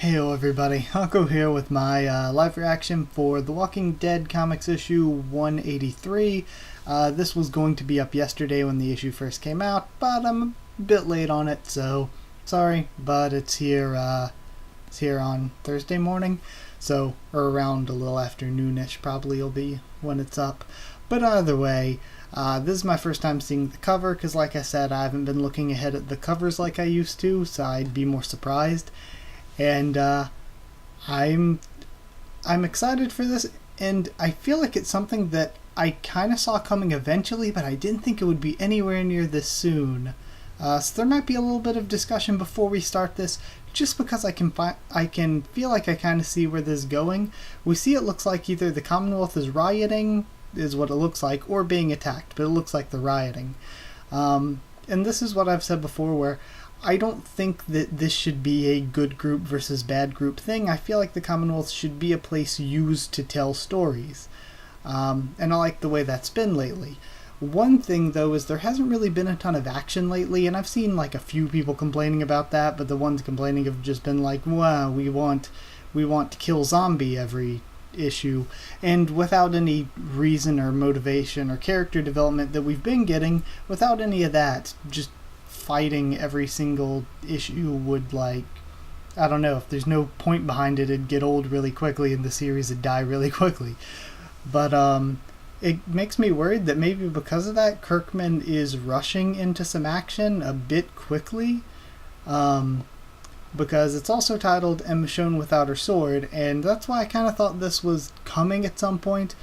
Heyo everybody, Haku here with my live reaction for The Walking Dead Comics issue 183. This was going to be up yesterday when the issue first came out, but I'm a bit late on it, so sorry, but it's here on Thursday morning, so, or around a little afternoonish probably will be when it's up. But either way, this is my first time seeing the cover, because like I said, I haven't been looking ahead at the covers like I used to, so I'd be more surprised. And I'm excited for this, and I feel like it's something that I kind of saw coming eventually, but I didn't think it would be anywhere near this soon. So there might be a little bit of discussion before we start this, just because I can feel like I kind of see where this is going. We see it looks like either the Commonwealth is rioting, is what it looks like, or being attacked, but it looks like they're rioting. And this is what I've said before, where I don't think that this should be a good group versus bad group thing. I feel like the Commonwealth should be a place used to tell stories. And I like the way that's been lately. One thing, though, is there hasn't really been a ton of action lately, and I've seen like a few people complaining about that, but the ones complaining have just been like, wow, we want to kill zombie every issue, and without any reason or motivation or character development that we've been getting, without any of that, just fighting every single issue would, like, I don't know, if there's no point behind it, it'd get old really quickly and the series would die really quickly. But it makes me worried that maybe because of that, Kirkman is rushing into some action a bit quickly, because it's also titled And Michonne Without Her Sword, and that's why I kind of thought this was coming at some point,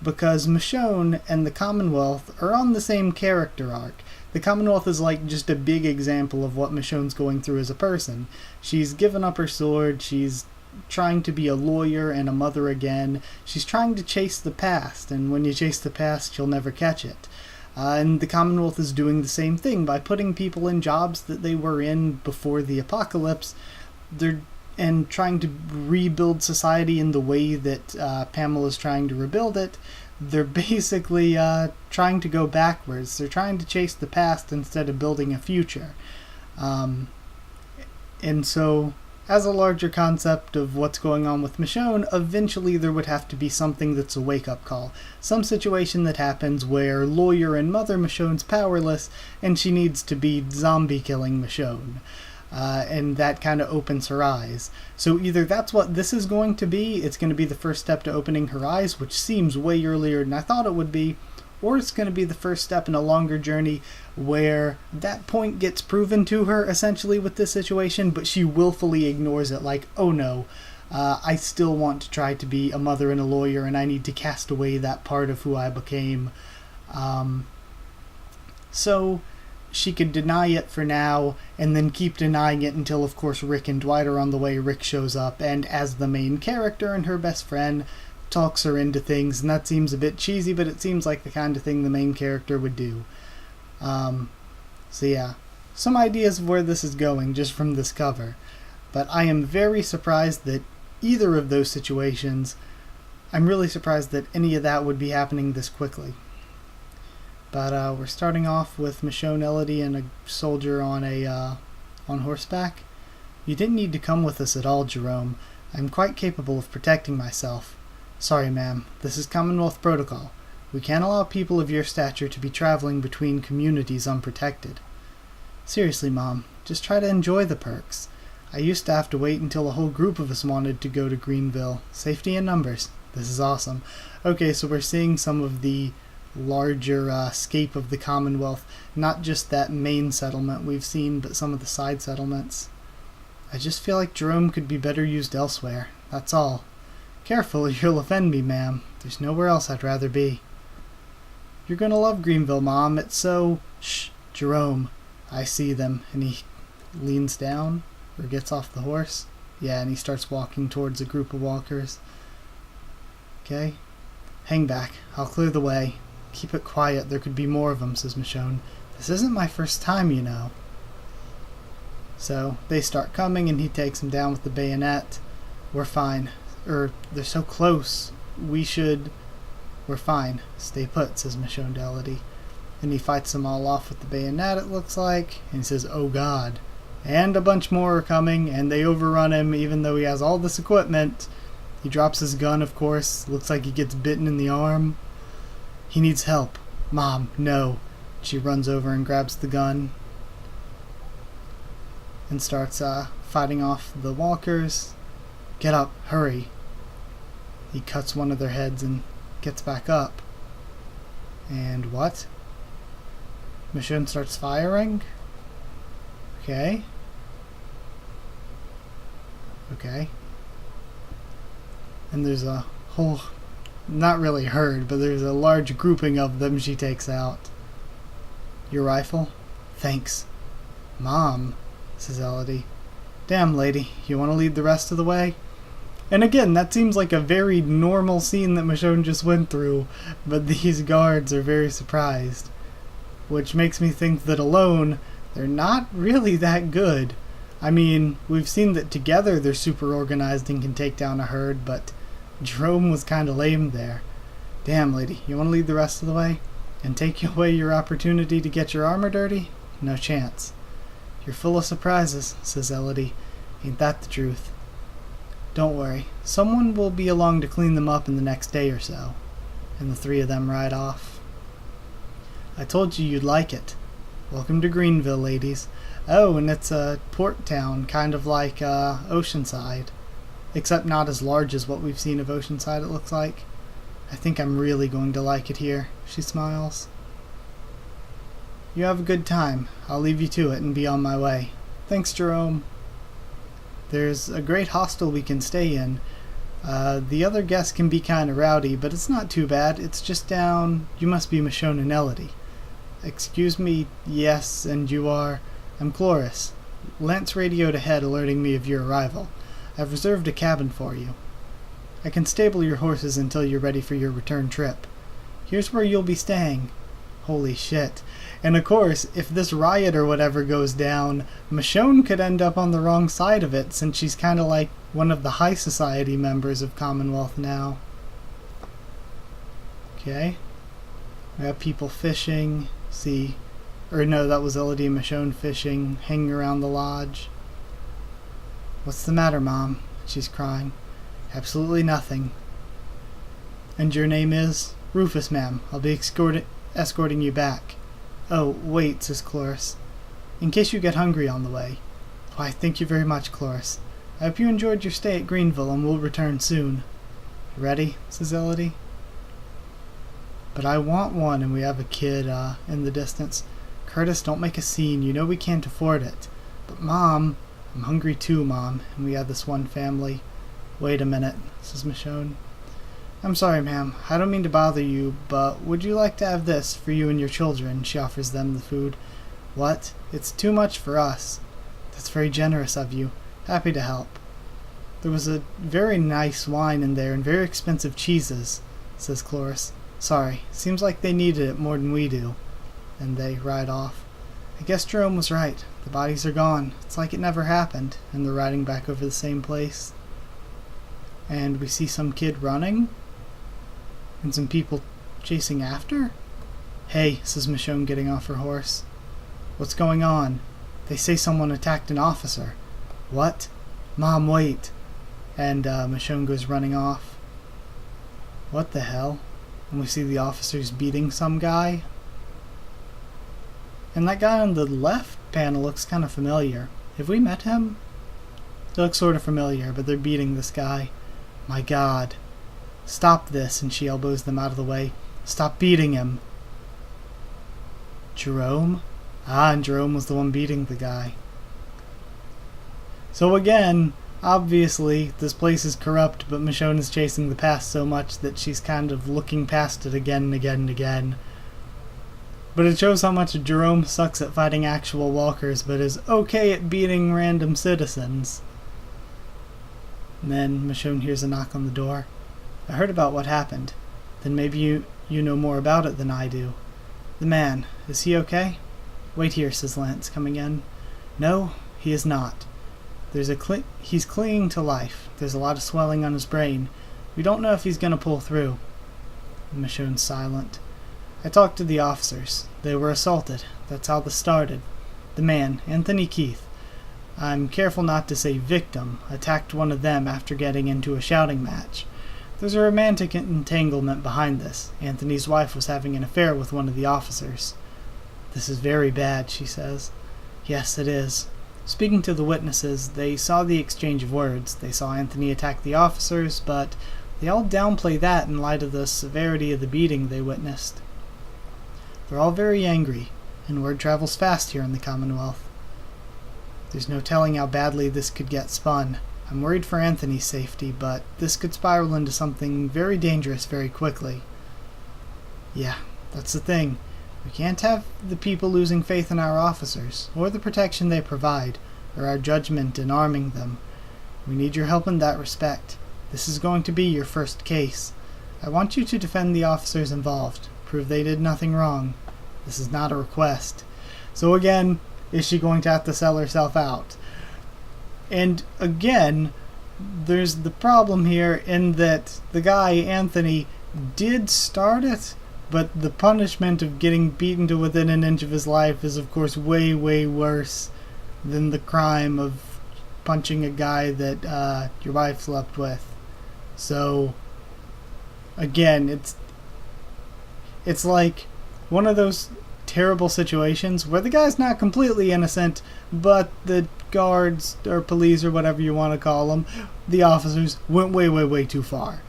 because Michonne and the Commonwealth are on the same character arc. The Commonwealth is like just a big example of what Michonne's going through as a person. She's given up her sword, she's trying to be a lawyer and a mother again, she's trying to chase the past, and when you chase the past, you'll never catch it. And the Commonwealth is doing the same thing by putting people in jobs that they were in before the apocalypse, and trying to rebuild society in the way that Pamela's trying to rebuild it. They're basically trying to go backwards. They're trying to chase the past instead of building a future. And so, as a larger concept of what's going on with Michonne, eventually there would have to be something that's a wake-up call. Some situation that happens where lawyer and mother Michonne's powerless, and she needs to be zombie-killing Michonne. And that kind of opens her eyes. So either that's what this is going to be, it's going to be the first step to opening her eyes, which seems way earlier than I thought it would be, or it's going to be the first step in a longer journey where that point gets proven to her, essentially, with this situation, but she willfully ignores it, like, oh no, I still want to try to be a mother and a lawyer, and I need to cast away that part of who I became. So she could deny it for now, and then keep denying it until, of course, Rick and Dwight are on the way. Rick shows up, and as the main character and her best friend, talks her into things, and that seems a bit cheesy, but it seems like the kind of thing the main character would do. So yeah, some ideas of where this is going just from this cover. But I am very surprised that either of those situations, I'm really surprised that any of that would be happening this quickly. But we're starting off with Michonne Elodie and a soldier on horseback. You didn't need to come with us at all, Jerome. I'm quite capable of protecting myself. Sorry, ma'am. This is Commonwealth protocol. We can't allow people of your stature to be traveling between communities unprotected. Seriously, Mom, just try to enjoy the perks. I used to have to wait until a whole group of us wanted to go to Greenville. Safety in numbers. This is awesome. Okay, so we're seeing some of the larger scape of the Commonwealth, not just that main settlement we've seen, but some of the side settlements. I just feel like Jerome could be better used elsewhere, that's all. Careful or you'll offend me, ma'am. There's nowhere else I'd rather be. You're gonna love Greenville, Mom, it's so... Shh, Jerome. I see them, and he leans down, or gets off the horse. Yeah, and he starts walking towards a group of walkers. Okay. Hang back, I'll clear the way. Keep it quiet, there could be more of them, says Michonne. This isn't my first time, you know. So, they start coming, and he takes them down with the bayonet. We're fine. They're so close. We're fine. Stay put, says Michonne to Elodie. And he fights them all off with the bayonet, it looks like. And he says, oh God. And a bunch more are coming, and they overrun him even though he has all this equipment. He drops his gun, of course. Looks like he gets bitten in the arm. He needs help. Mom, no. She runs over and grabs the gun and starts fighting off the walkers. Get up, hurry. He cuts one of their heads and gets back up. And what? Michonne starts firing? Okay. Okay. And there's a whole, not really herd, but there's a large grouping of them she takes out. Your rifle? Thanks. Mom, says Elodie. Damn, lady, you want to lead the rest of the way? And again, that seems like a very normal scene that Michonne just went through, but these guards are very surprised. Which makes me think that alone, they're not really that good. I mean, we've seen that together they're super organized and can take down a herd, but Jerome was kinda lame there. Damn, lady, you want to lead the rest of the way? And take away your opportunity to get your armor dirty? No chance. You're full of surprises, says Elodie. Ain't that the truth? Don't worry, someone will be along to clean them up in the next day or so. And the three of them ride off. I told you you'd like it. Welcome to Greenville, ladies. Oh, and it's a port town, kind of like Oceanside. Except not as large as what we've seen of Oceanside, it looks like. I think I'm really going to like it here, she smiles. You have a good time. I'll leave you to it and be on my way. Thanks, Jerome. There's a great hostel we can stay in. The other guests can be kind of rowdy, but it's not too bad. It's just down... You must be Michonne and Elodie. Excuse me, yes, and you are... I'm Cloris. Lance radioed ahead alerting me of your arrival. I've reserved a cabin for you. I can stable your horses until you're ready for your return trip. Here's where you'll be staying. Holy shit. And of course, if this riot or whatever goes down, Michonne could end up on the wrong side of it, since she's kind of like one of the high society members of Commonwealth now. Okay. We have people fishing. See. Or no, that was Elodie and Michonne fishing, hanging around the lodge. What's the matter, Mom? She's crying. Absolutely nothing. And your name is? Rufus, ma'am. I'll be escorting you back. Oh, wait, says Cloris. In case you get hungry on the way. Why, thank you very much, Cloris. I hope you enjoyed your stay at Greenville and will return soon. Ready? Says Elodie. But I want one, and we have a kid in the distance. Curtis, don't make a scene. You know we can't afford it. But, Mom... I'm hungry too, Mom, and we have this one family. Wait a minute, says Michonne. I'm sorry, ma'am. I don't mean to bother you, but would you like to have this for you and your children? She offers them the food. What? It's too much for us. That's very generous of you. Happy to help. There was a very nice wine in there and very expensive cheeses, says Cloris. Sorry, seems like they needed it more than we do. And they ride off. I guess Jerome was right. The bodies are gone. It's like it never happened. And they're riding back over the same place. And we see some kid running. And some people chasing after. Hey, says Michonne, getting off her horse. What's going on? They say someone attacked an officer. What? Mom, wait. And Michonne goes running off. What the hell? And we see the officers beating some guy. And that guy on the left panel looks kind of familiar. Have we met him? He looks sort of familiar, but they're beating this guy. My God. Stop this, and she elbows them out of the way. Stop beating him. Jerome? Ah, and Jerome was the one beating the guy. So again, obviously, this place is corrupt, but Michonne is chasing the past so much that she's kind of looking past it again and again and again. But it shows how much Jerome sucks at fighting actual walkers, but is okay at beating random citizens. And then Michonne hears a knock on the door. I heard about what happened. Then maybe you know more about it than I do. The man, is he okay? Wait here, says Lance, coming in. No, he is not. He's clinging to life. There's a lot of swelling on his brain. We don't know if he's going to pull through. And Michonne's silent. I talked to the officers. They were assaulted. That's how this started. The man, Anthony Keith. I'm careful not to say victim, attacked one of them after getting into a shouting match. There's a romantic entanglement behind this. Anthony's wife was having an affair with one of the officers. This is very bad, she says. Yes, it is. Speaking to the witnesses, they saw the exchange of words. They saw Anthony attack the officers, but they all downplay that in light of the severity of the beating they witnessed. They're all very angry, and word travels fast here in the Commonwealth. There's no telling how badly this could get spun. I'm worried for Anthony's safety, but this could spiral into something very dangerous very quickly. Yeah, that's the thing. We can't have the people losing faith in our officers, or the protection they provide, or our judgment in arming them. We need your help in that respect. This is going to be your first case. I want you to defend the officers involved, prove they did nothing wrong. This is not a request. So again, is she going to have to sell herself out? And again, there's the problem here in that the guy, Anthony, did start it, but the punishment of getting beaten to within an inch of his life is of course way, way worse than the crime of punching a guy that your wife slept with. So, again, it's like one of those terrible situations where the guy's not completely innocent, but the guards or police or whatever you want to call them, the officers, went way, way, way too far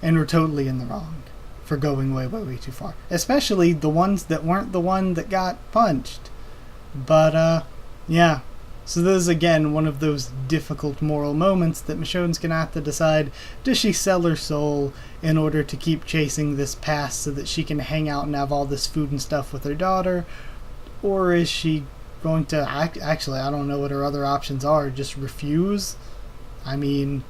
and were totally in the wrong for going way, way, way too far. Especially the ones that weren't the one that got punched. But, yeah. So this is, again, one of those difficult moral moments that Michonne's going to have to decide, does she sell her soul in order to keep chasing this past so that she can hang out and have all this food and stuff with her daughter? Or is she going to, actually, I don't know what her other options are, just refuse? I mean,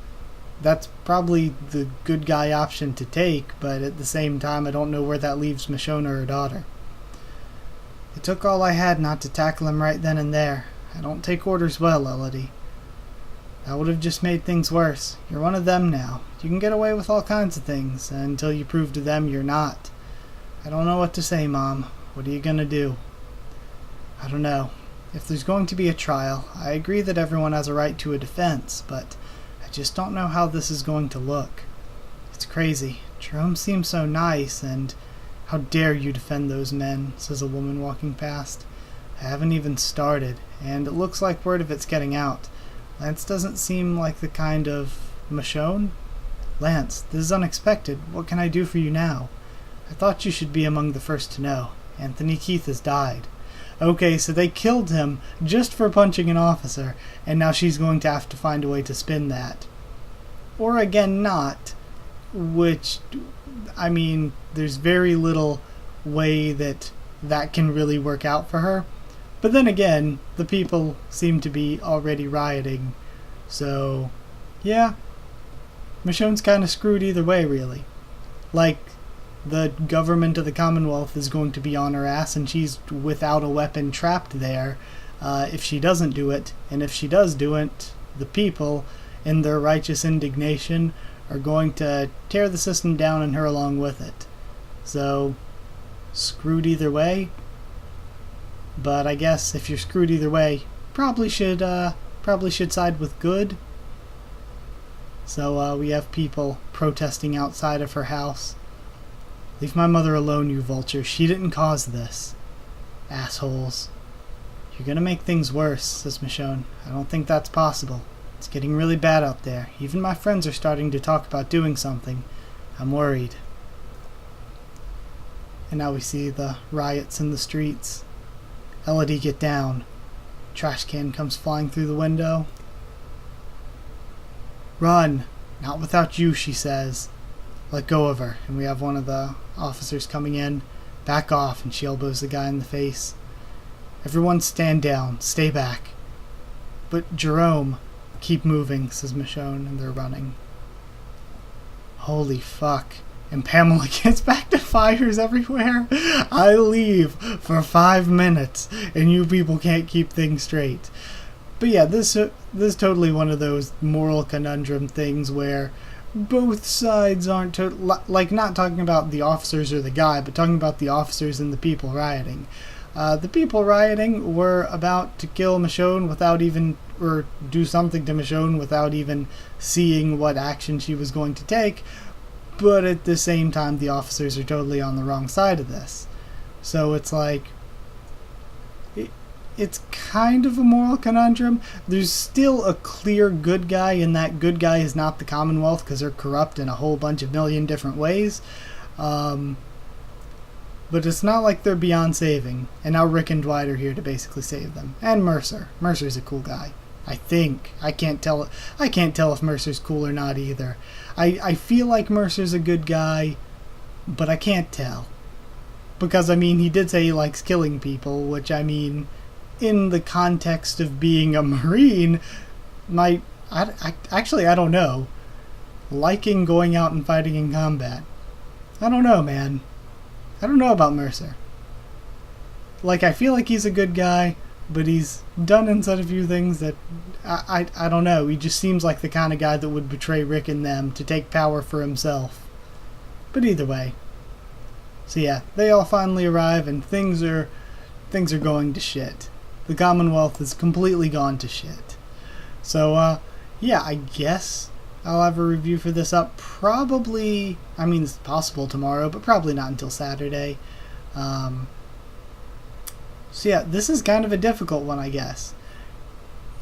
that's probably the good guy option to take, but at the same time, I don't know where that leaves Michonne or her daughter. It took all I had not to tackle him right then and there. I don't take orders well, Elodie. That would have just made things worse. You're one of them now. You can get away with all kinds of things, until you prove to them you're not. I don't know what to say, Mom. What are you gonna do? I don't know. If there's going to be a trial, I agree that everyone has a right to a defense, but I just don't know how this is going to look. It's crazy. Jerome seems so nice, and how dare you defend those men, says a woman walking past. I haven't even started, and it looks like word of it's getting out. Lance doesn't seem like the kind of... Michonne? Lance, this is unexpected. What can I do for you now? I thought you should be among the first to know. Anthony Keith has died. Okay, so they killed him just for punching an officer, and now she's going to have to find a way to spin that. Or again, not. Which, I mean, there's very little way that can really work out for her. But then again, the people seem to be already rioting. So, yeah. Michonne's kind of screwed either way, really. Like, the government of the Commonwealth is going to be on her ass, and she's without a weapon trapped there if she doesn't do it. And if she does do it, the people, in their righteous indignation, are going to tear the system down and her along with it. So, screwed either way. But I guess if you're screwed either way, probably should side with good. So we have people protesting outside of her house. Leave my mother alone, you vulture. She didn't cause this. Assholes. You're gonna make things worse, says Michonne. I don't think that's possible. It's getting really bad out there. Even my friends are starting to talk about doing something. I'm worried. And now we see the riots in the streets. Elodie, get down. Trash can comes flying through the window. Run! Not without you, she says. Let go of her. And we have one of the officers coming in. Back off, and she elbows the guy in the face. Everyone stand down. Stay back. But Jerome, keep moving, says Michonne, and they're running. Holy fuck. And Pamela gets back to fires everywhere. I leave for 5 minutes, and you people can't keep things straight. But yeah, this is totally one of those moral conundrum things where both sides aren't like not talking about the officers or the guy, but talking about the officers and the people rioting. The people rioting were about to kill Michonne without even, or do something to Michonne without even seeing what action she was going to take, but at the same time the officers are totally on the wrong side of this. So it's like, it's kind of a moral conundrum. There's still a clear good guy, and that good guy is not the Commonwealth because they're corrupt in a whole bunch of million different ways. But it's not like they're beyond saving. And now Rick and Dwight are here to basically save them. And Mercer. Mercer's a cool guy, I think. I can't tell if Mercer's cool or not either. I feel like Mercer's a good guy, but I can't tell. Because, I mean, he did say he likes killing people, which, I mean, in the context of being a Marine, actually, I don't know. Liking going out and fighting in combat. I don't know, man. I don't know about Mercer. Like, I feel like he's a good guy, but he's done and said a few things that, I don't know. He just seems like the kind of guy that would betray Rick and them to take power for himself. But either way. So yeah, they all finally arrive, and things are going to shit. The Commonwealth has completely gone to shit. So, yeah, I guess I'll have a review for this up probably, I mean, it's possible tomorrow, but probably not until Saturday. So yeah, this is kind of a difficult one, I guess.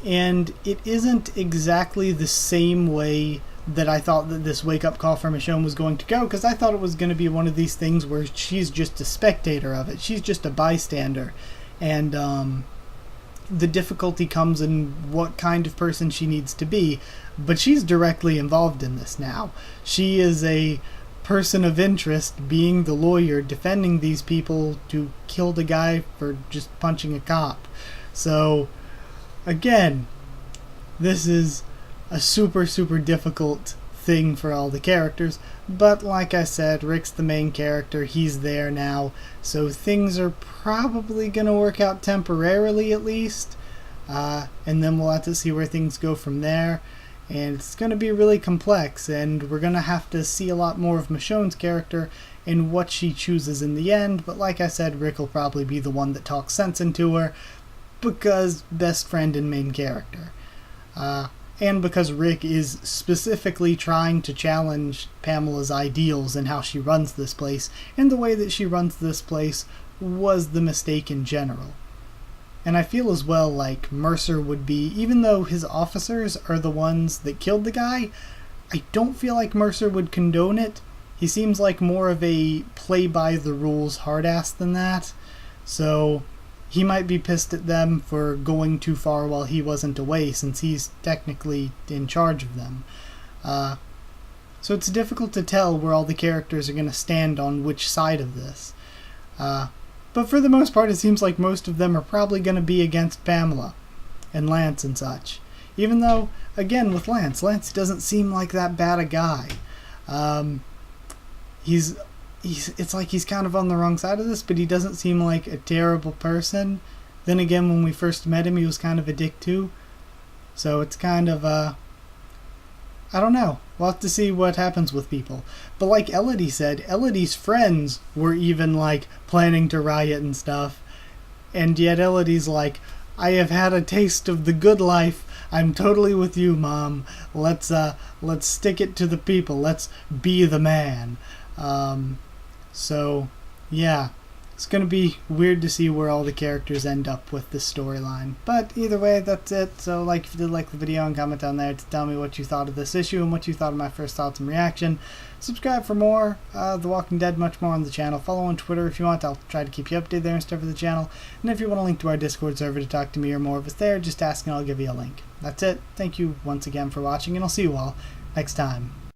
And it isn't exactly the same way that I thought that this wake-up call for Michonne was going to go, because I thought it was going to be one of these things where she's just a spectator of it. She's just a bystander. And, the difficulty comes in what kind of person she needs to be, but she's directly involved in this now. She is a person of interest, being the lawyer, defending these people who killed a guy for just punching a cop. So, again, this is a super, super difficult thing for all the characters, but like I said, Rick's the main character, he's there now, so things are probably gonna work out temporarily at least, and then we'll have to see where things go from there, and it's gonna be really complex, and we're gonna have to see a lot more of Michonne's character and what she chooses in the end, but like I said, Rick will probably be the one that talks sense into her, because best friend and main character. And because Rick is specifically trying to challenge Pamela's ideals and how she runs this place, and the way that she runs this place was the mistake in general. And I feel as well like Mercer would be, even though his officers are the ones that killed the guy, I don't feel like Mercer would condone it. He seems like more of a play-by-the-rules hard-ass than that, so he might be pissed at them for going too far while he wasn't away, since he's technically in charge of them. So it's difficult to tell where all the characters are going to stand on which side of this. But for the most part, it seems like most of them are probably going to be against Pamela and Lance and such. Even though, again, with Lance doesn't seem like that bad a guy. It's like he's kind of on the wrong side of this, but he doesn't seem like a terrible person. Then again, when we first met him, he was kind of a dick too. So it's kind of, I don't know. We'll have to see what happens with people. But like Elodie said, Elodie's friends were even, like, planning to riot and stuff. And yet Elodie's like, I have had a taste of the good life. I'm totally with you, Mom. Let's stick it to the people. Let's be the man. So, yeah, it's going to be weird to see where all the characters end up with this storyline. But either way, that's it. So, like, if you did like the video, and comment down there to tell me what you thought of this issue and what you thought of my first thoughts and reaction. Subscribe for more The Walking Dead, much more on the channel. Follow on Twitter if you want. I'll try to keep you updated there and stuff for the channel. And if you want a link to our Discord server to talk to me or more of us there, just ask and I'll give you a link. That's it. Thank you once again for watching, and I'll see you all next time.